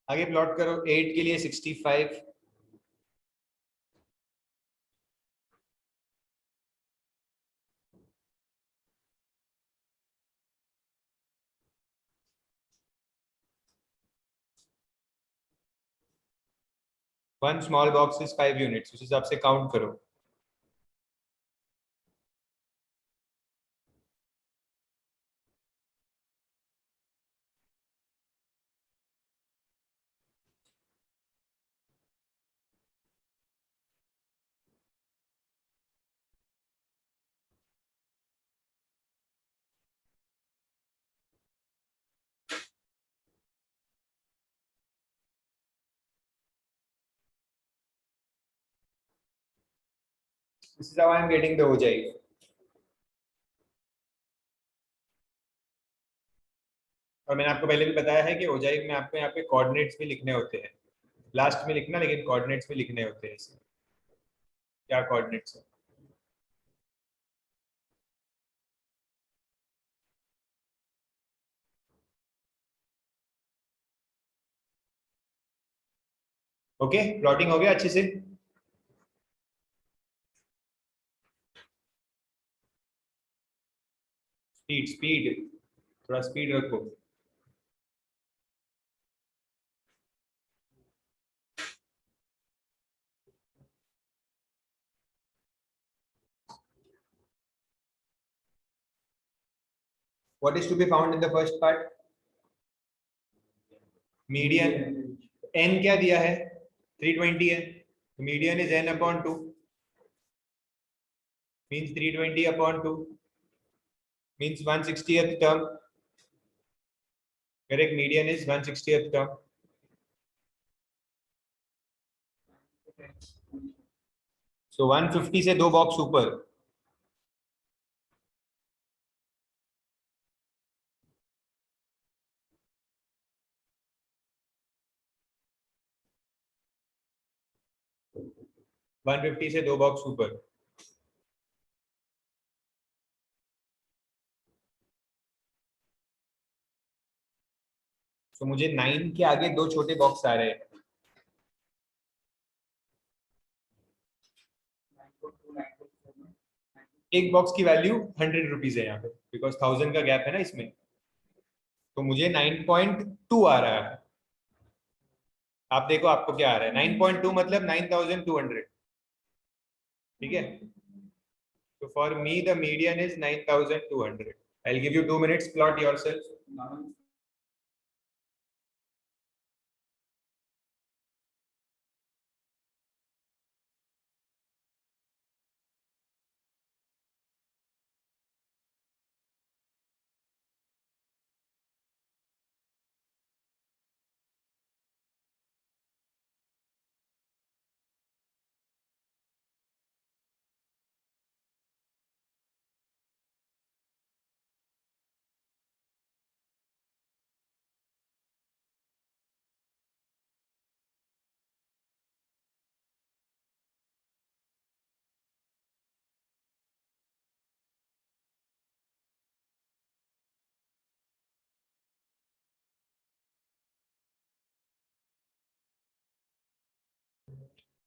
आगे प्लॉट करो, 8 के लिए 65, one small box is 5 units, उस हिसाब से काउंट करो। This is how I am getting the ogive. और मैंने आपको पहले भी बताया है कि ओजाइव में आपको यहाँ पे कोऑर्डिनेट्स भी लिखने होते हैं, लास्ट में लिखना, लेकिन कोऑर्डिनेट्स भी लिखने होते हैं इसमें। क्या कोऑर्डिनेट्स है, ओके, प्लॉटिंग हो गया अच्छे से। स्पीड स्पीड, थोड़ा स्पीड रखो। What is to be found in the first part? Median, n क्या दिया है, 320 है, तो median is n upon 2, means 320 upon 2 means 160th term. Correct, median is 160th term. So 150 से 2 बॉक्स ऊपर, 150 से 2 बॉक्स ऊपर। तो मुझे 9 के आगे 2 छोटे बॉक्स आ रहे हैं। एक बॉक्स की वैल्यू 100 रुपीज है यहाँ पे, बिकॉज 1000 का गैप है ना इसमें। तो मुझे 9.2 आ रहा है। आप देखो आपको क्या आ रहा है। 9.2 मतलब 9200। ठीक है, तो for me the median is 9200। I will give you 2 minutes, plot yourself.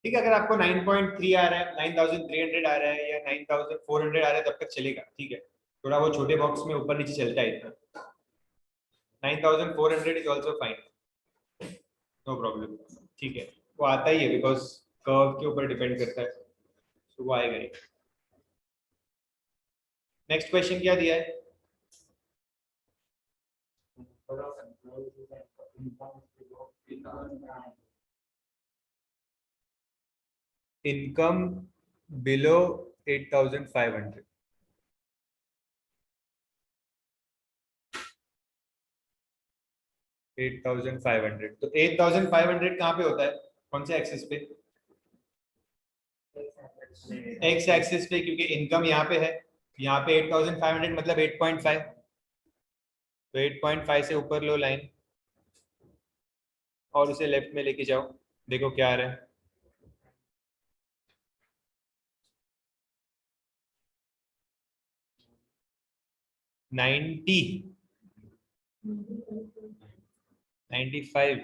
ठीक है, अगर आपको 9.3 आ रहा है, 9300 आ रहा है या 9400 आ रहा है तब तक चलेगा। ठीक है, थोड़ा वो छोटे बॉक्स में ऊपर नीचे चलता है इतना। 9400 is also fine, no problem. ठीक है, वो आता ही है बिकॉज कर्व के ऊपर डिपेंड करता है, तो वो आएगा ही। नेक्स्ट क्वेश्चन क्या दिया है? Income below 8500। तो 8500 कहाँ पे होता है, कौन से एक्सिस पे? एक्स एक्सिस पे, क्योंकि इनकम यहाँ पे है। यहाँ पे 8500 मतलब 8.5। तो 8.5 से ऊपर लो लाइन और उसे लेफ्ट में लेके जाओ, देखो क्या आ रहा है। 90, 95,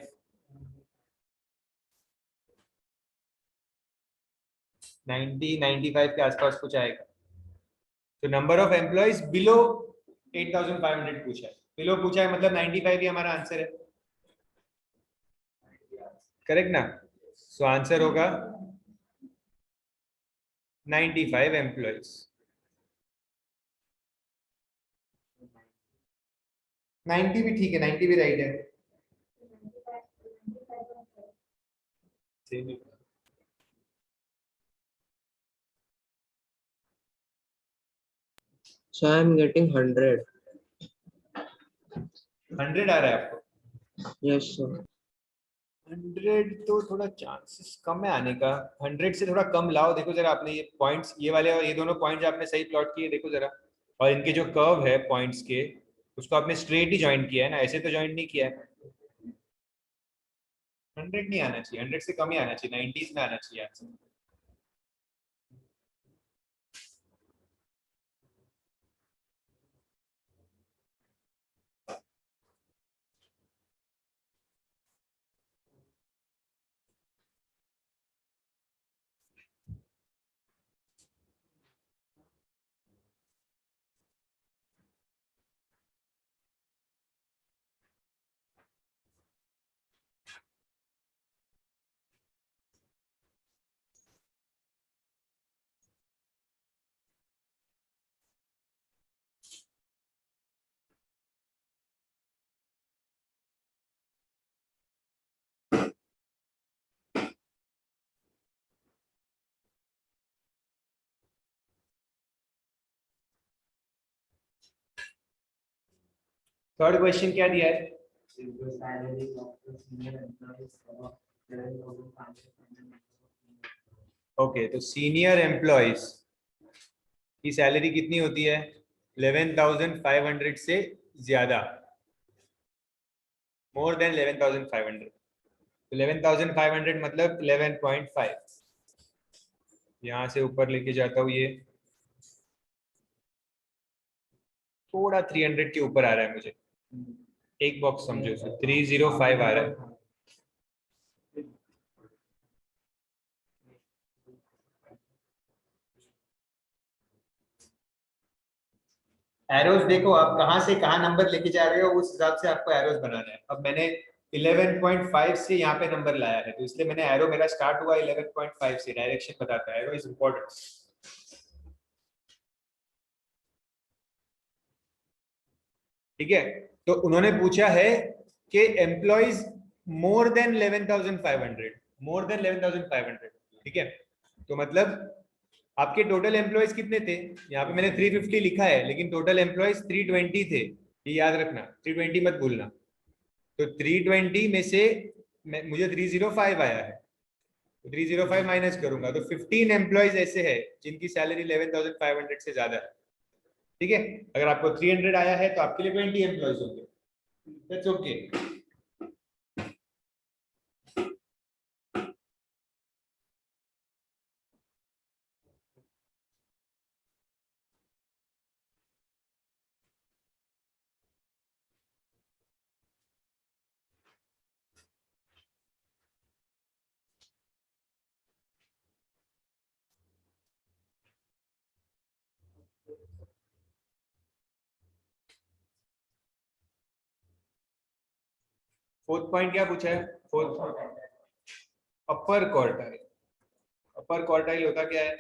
90, 95 के आसपास कुछ आएगा। तो नंबर ऑफ एम्प्लॉइज बिलो 8500 पूछा है। बिलो पूछा है मतलब 95 ही हमारा आंसर है, करेक्ट ना? सो आंसर होगा 95 एम्प्लॉइज। 90 भी ठीक है, 90 भी राइट है। So I am getting 100. 100 आ रहा है आपको? Yes, sir. 100 तो थोड़ा चांसेस कम है आने का। 100 से थोड़ा कम लाओ। देखो जरा, आपने ये पॉइंट्स, ये वाले और ये दोनों पॉइंट्स आपने सही प्लॉट किए, देखो जरा। और इनके जो कर्व है पॉइंट्स के, उसको आपने स्ट्रेट ही ज्वाइन किया है ना, ऐसे तो ज्वाइन नहीं किया है। 100 नहीं आना चाहिए, 100 से कम ही आना चाहिए, 90s में आना चाहिए आंसर। थर्ड क्वेश्चन क्या दिया है? ओके, तो सीनियर एम्प्लॉयज की सैलरी कितनी होती है? 11,500 से ज्यादा, मोर देन 11,500। 11,500 मतलब 11.5। यहाँ से ऊपर लेके जाता हूँ, ये थोड़ा 300 के ऊपर आ रहा है मुझे, एक बॉक्स समझो, 305 आ रहा है। एरोज देखो आप कहाँ से कहाँ नंबर लेके जा रहे हो, उस हिसाब से आपको एरोज बनाना है। अब मैंने 11.5 से यहाँ पे नंबर लाया है, तो इसलिए मैंने एरो मेरा स्टार्ट हुआ 11.5 से, डायरेक्शन बताता है, एरो इज इम्पोर्टेंट। ठीक है, तो उन्होंने पूछा है कि employees more than 11,500, more than 11,500। ठीक है, तो मतलब आपके टोटल एम्प्लॉयज कितने थे? यहाँ पे मैंने 350 लिखा है, लेकिन टोटल एम्प्लॉयज 320 थे, ये याद रखना, 320 मत भूलना। तो 320 में से मुझे 305 आया है, तो 305 माइनस करूंगा तो 15 एम्प्लॉयज ऐसे है जिनकी सैलरी 11,500 से ज्यादा है। ठीक है, अगर आपको 300 आया है तो आपके लिए 20 एम्प्लॉयज होंगे, दैट्स ओके। 4th पॉइंट क्या पूछा है? 4th अपर क्वार्टाइल। अपर क्वार्टाइल होता क्या है?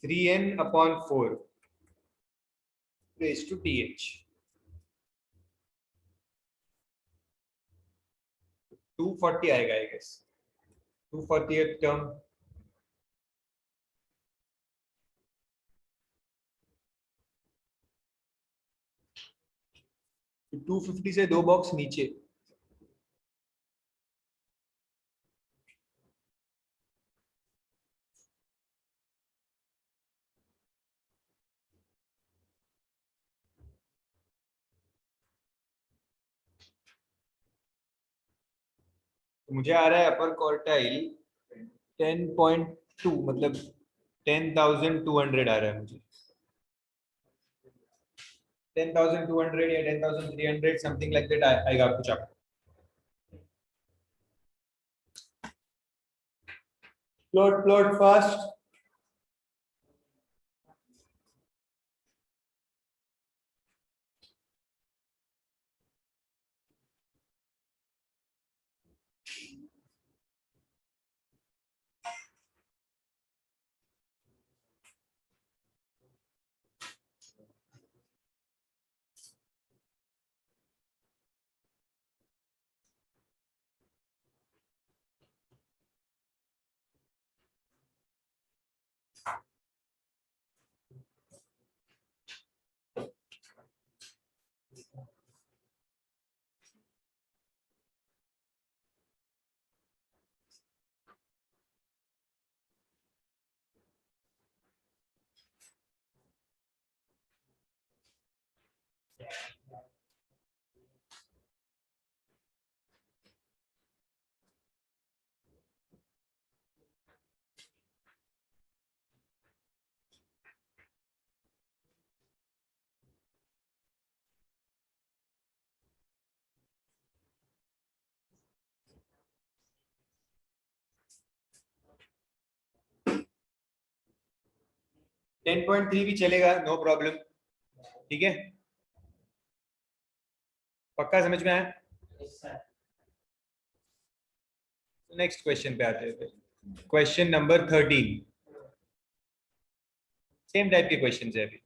3n/4 raised to th। 240 आएगा आई गेस, 240th टर्म। तो 250 से 2 बॉक्स नीचे, तो मुझे आ रहा है अपर क्वार्टाइल 10.2, मतलब 10,200 आ रहा है मुझे, 10,200 या 10,300 समथिंग लाइक दैट आएगा कुछ आपको। Plot plot fast. Ten point three भी चलेगा, नो प्रॉब्लम। ठीक है, पक्का समझ में आया? नेक्स्ट क्वेश्चन पे आते हैं। क्वेश्चन नंबर 13, सेम टाइप के क्वेश्चन है अभी।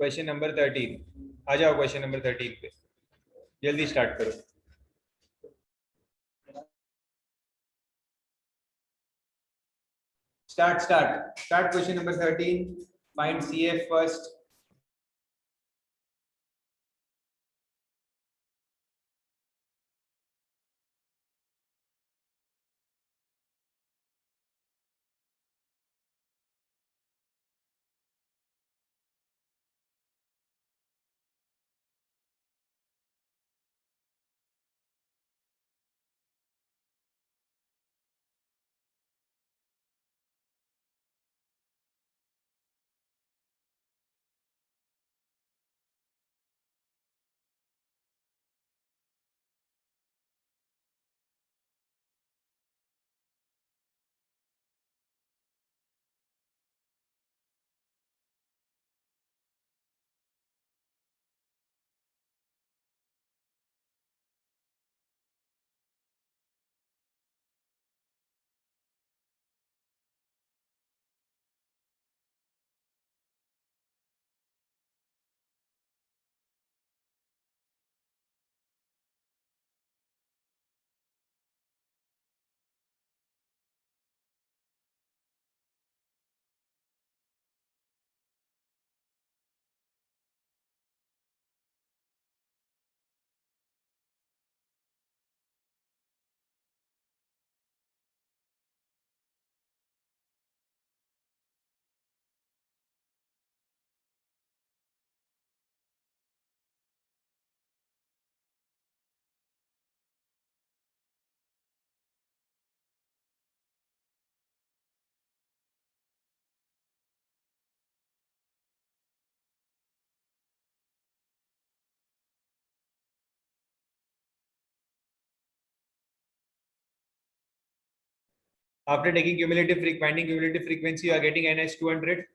क्वेश्चन नंबर 13, आ जाओ क्वेश्चन नंबर 13 पे, जल्दी स्टार्ट करो। Start question number 13, find CF first. After taking finding cumulative frequency, you are getting n as 200.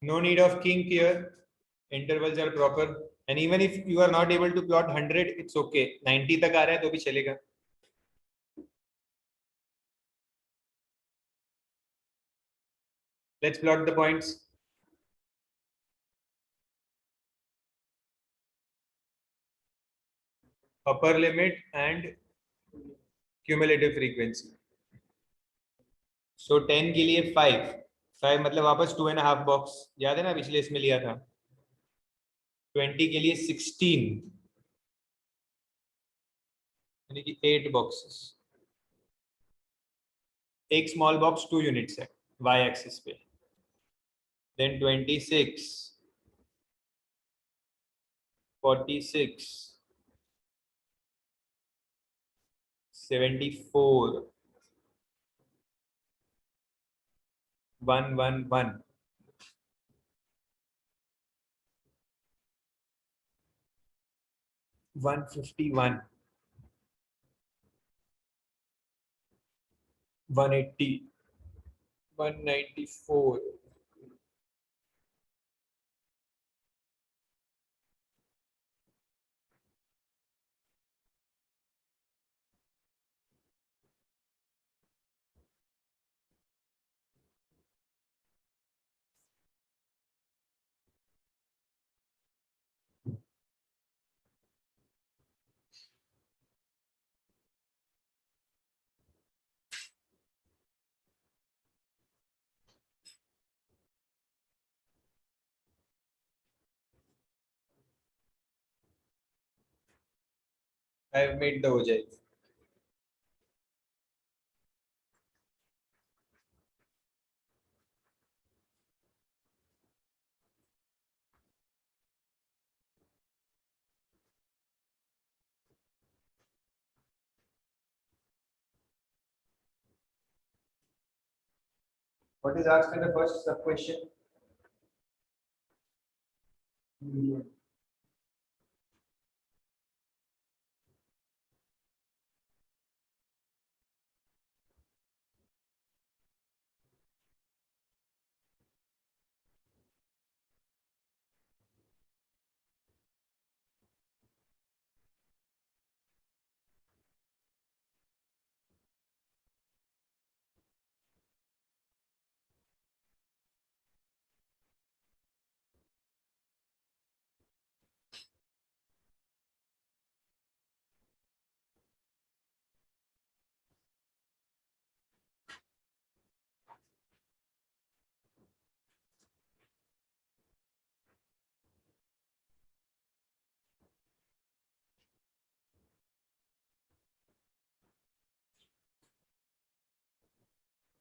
No need of kink here. Intervals are proper. And even if you are not able to plot 100, it's okay. 90 तक आ रहा है तो भी चलेगा. Let's plot the points. Upper limit and cumulative frequency. So 10 के लिए 5 मतलब वापस 2.5 बॉक्स. याद है ना पिछले इसमें लिया था. 20 के लिए 16 यानी कि 8 बॉक्सेस. एक स्मॉल बॉक्स 2 यूनिट्स है y एक्सिस पे. Then 26, 46, 74, 111, 151, 180, 194, I have made the Ojai. What is asked in the first sub question?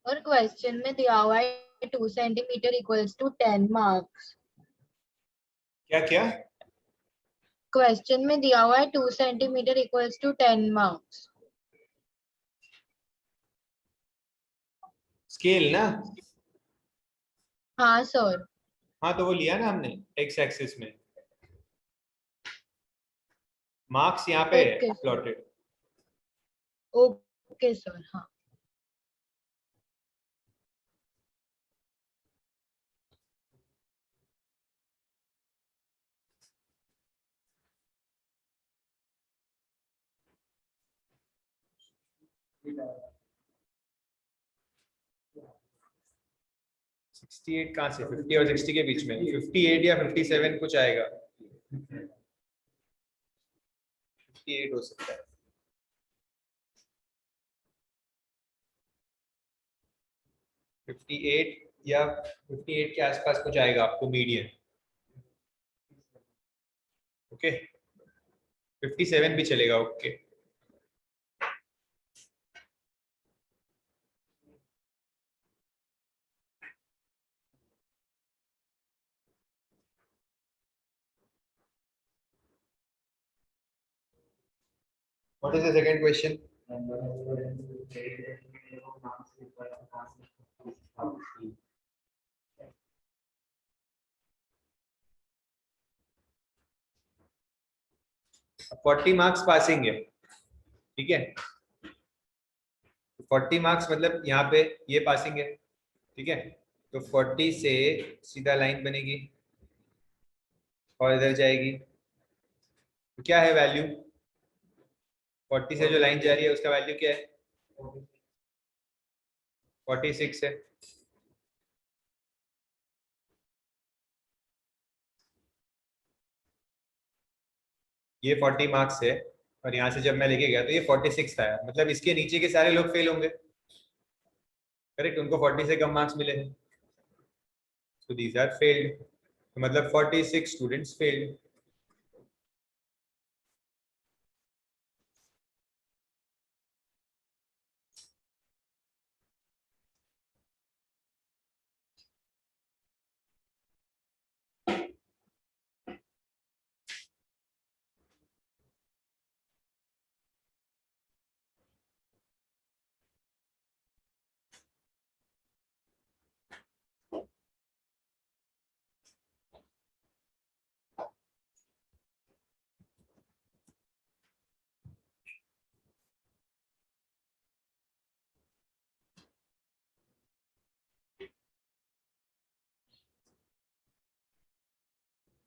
और क्वेश्चन में दिया हुआ है 2 सेंटीमीटर इक्वल्स टू 10 मार्क्स। क्या क्या? क्वेश्चन में दिया हुआ है 2 centimetre equals to 10 marks. Scale ना? हाँ सर। हाँ तो वो लिया ना हमने एक्स एक्सिस में, मार्क्स यहाँ पे है ओके प्लॉटेड। Okay sir. हाँ। सिक्सटी एट कहाँ से? 50 और 60 के बीच में 58 या 57 कुछ आएगा। 58 हो सकता है। 58 या 58 के आसपास कुछ आएगा आपको मीडियन। ओके 57 भी चलेगा। Okay what is the second question? 40 marks passing है, ठीक है। 40 मार्क्स मतलब यहाँ पे ये पासिंग है, ठीक है। तो 40 से सीधा लाइन बनेगी और इधर जाएगी, तो क्या है वैल्यू? 40 से जो लाइन जा रही है उसका वैल्यू क्या है? 46 है। ये 40 मार्क्स है और यहाँ से जब मैं लेके गया तो ये 46 आया, मतलब इसके नीचे के सारे लोग फेल होंगे, करेक्ट। उनको 40 से कम मार्क्स मिले हैं, so these are failed, तो मतलब 46 students failed.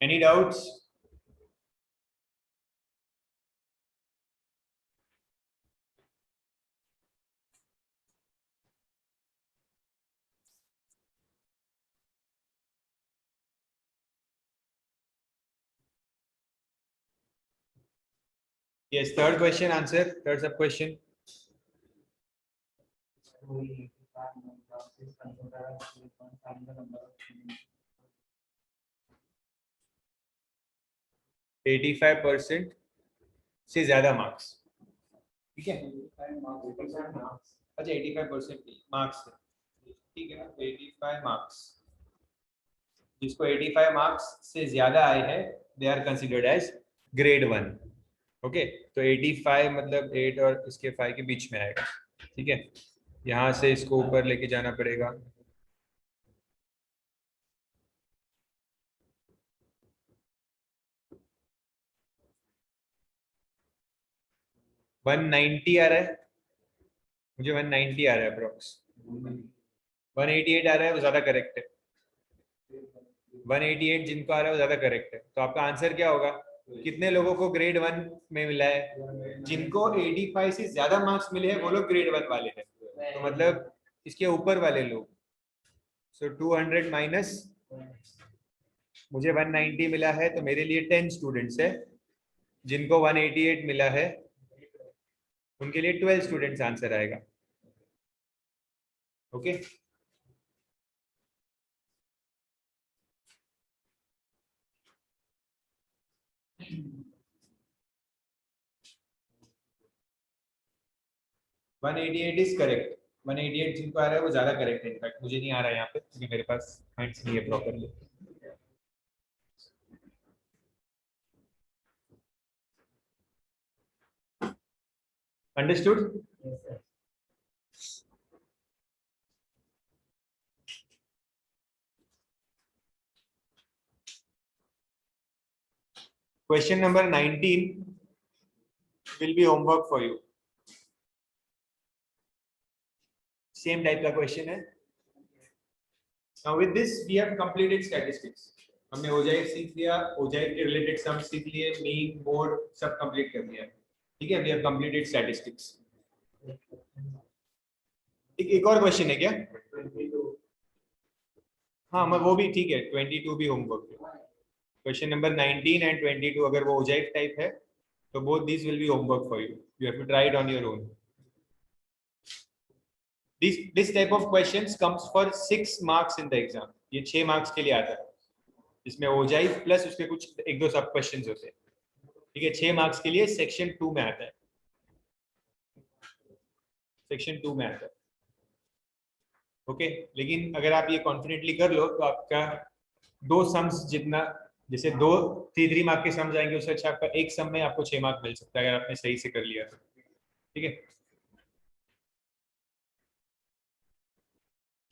Any doubts? Yes, third question answer, third sub question. Eighty 85% से ज्यादा मार्क्स, ठीक है। अच्छा 85% मार्क्स, ठीक है। 85 मार्क्स, जिसको 85 मार्क्स से ज्यादा आए हैं they are considered as grade 1। Okay तो 85 मतलब 8 और इसके 5 के बीच में आएगा, ठीक है। यहाँ से इसको ऊपर लेके जाना पड़ेगा। वन 190 आ रहा है मुझे, 190 आ रहा है अप्रोक्स। 188 आ रहा है वो ज्यादा करेक्ट है। 188 जिनको आ रहा है वो ज्यादा करेक्ट है। तो आपका आंसर क्या होगा? कितने लोगों को ग्रेड 1 में मिला है? जिनको 85 से ज्यादा मार्क्स मिले हैं वो लोग ग्रेड 1 वाले हैं, तो मतलब इसके ऊपर वाले लोग। सो 200 माइनस, मुझे 190 मिला है तो मेरे लिए 10 स्टूडेंट्स है। जिनको 188 मिला है उनके लिए 12 स्टूडेंट्स आंसर आएगा। Okay one 188 is correct. 188 जिनको आ रहा है वो ज्यादा करेक्ट है, इनफैक्ट मुझे नहीं आ रहा है यहाँ पे क्योंकि मेरे पास पॉइंट्स नहीं है properly. Understood? Question number 19 will be homework for you. Same type का question है. Now with this we have completed statistics. हमने ओजाइव सीख लिया, ओजाइव के रिलेटेड सम सीख लिए, मीन, मोड सब कंप्लीट कर लिया. ठीक है, we have completed statistics. एक और क्वेश्चन है क्या? हाँ, मैं वो भी ठीक है, 22 भी होमवर्क है. क्वेश्चन नंबर 19 एंड 22 अगर वो ओजाइव टाइप है तो both these will be homework for you. You have to try it on your own. This type of questions comes for 6 marks in the exam. ये 6 marks के लिए आता है, इसमें ओजाइव प्लस उसके कुछ एक दो सब क्वेश्चंस होते हैं. ठीक है, 6 मार्क्स के लिए सेक्शन 2 में आता है, सेक्शन 2 में आता है. ओके, लेकिन अगर आप ये कॉन्फिडेंटली कर लो तो आपका 2 सम्स जितना, जैसे 2 3 मार्क के सम्स आएंगे उससे अच्छा आपका एक सम में आपको 6 मार्क मिल सकता है अगर आपने सही से कर लिया तो. ठीक है,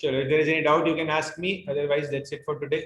चलो, if there is any doubt you can ask me, otherwise that's it for today.